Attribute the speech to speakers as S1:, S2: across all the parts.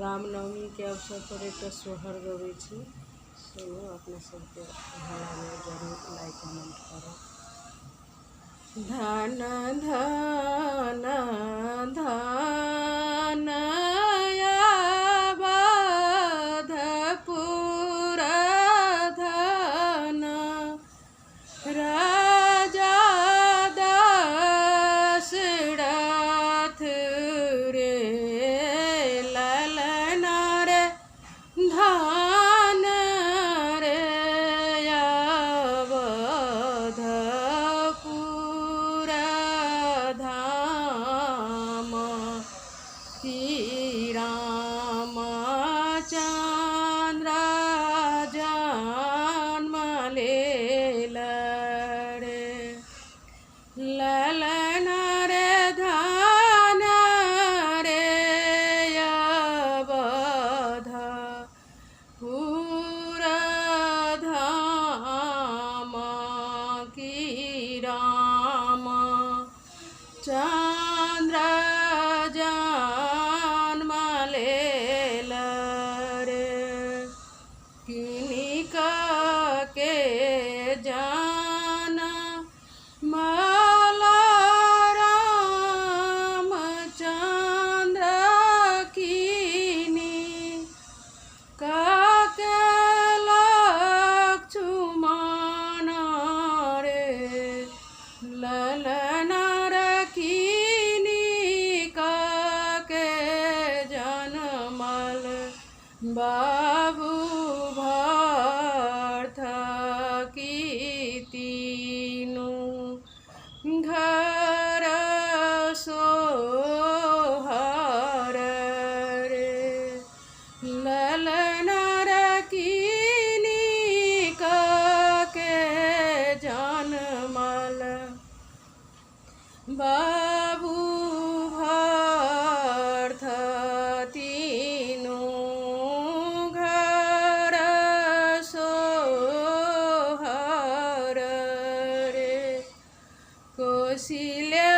S1: रामनवमी के अवसर पर एक सोहर गबै छी। सुनो, अपने सबके भला में जरूर लाइक कमेंट करो। धन धन धन अवधपुर धन राजा दशरथ रे ललना रे धन रे अवधपुर धाम की रामचंद्र जन्म लेल रे ललना रे धन रे अवधपुर धाम की रामचंद्र जन्म लेल रे किनिक के जन्म रामचंद्र किनी काके लक्ष्मण रे ललना रे किनी काके जनमल बाबू भरत की तीनू घर सोहर रे ललना रे किनी काके जनमल बाबू भरत तीनू घर सोहर रे कौशल्या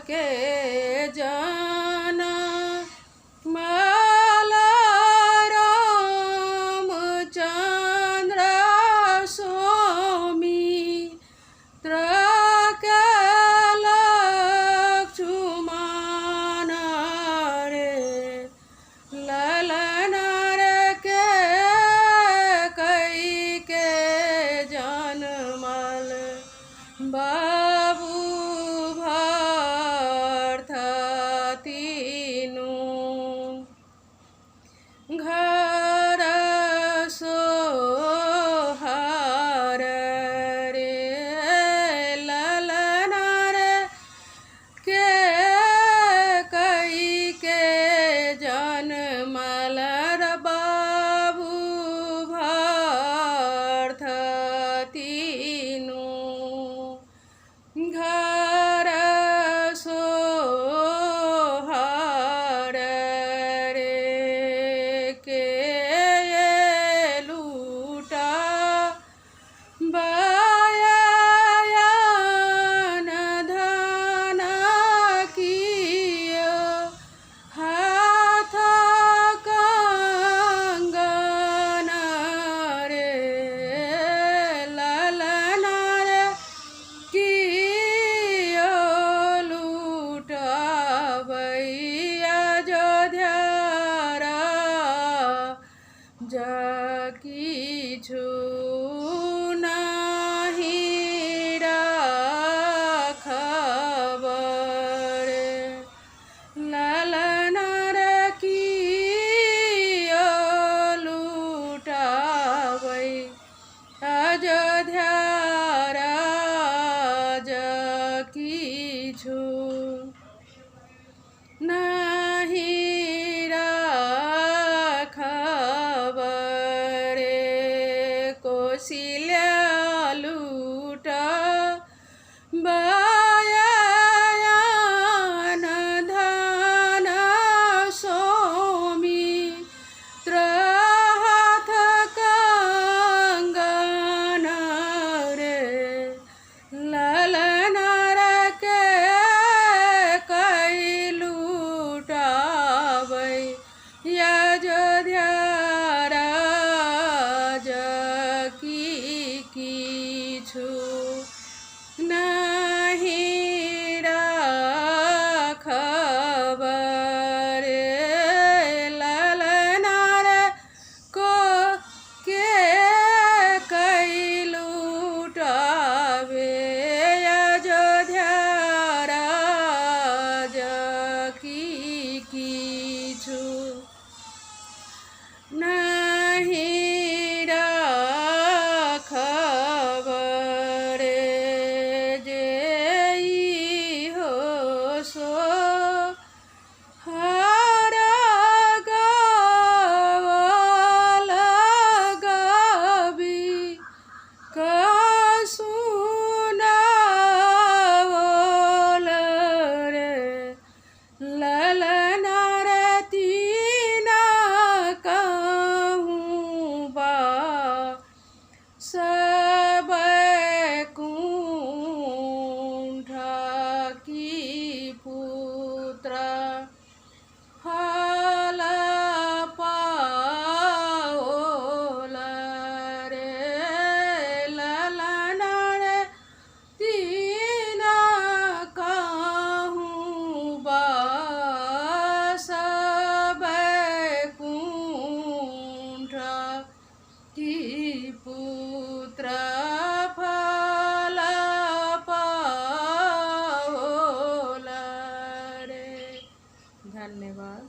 S1: के जनम रामचंद्र सौमित्र के लक्ष्मण रे ललना रे के कई के जनमल बाबू भरत तीनू घर सोहर रे ललना रे के कई के जनमल बाबू भरत तीनू घर सोहर रे के लूटा बयान धन किया हाथ कंगन रे ललना रे किया लूटाबैया अयोध्या किछु नाही राखब रे ललना रे किया लूटाबै अयोध्या किछु नाही राखब रे कि पुत्र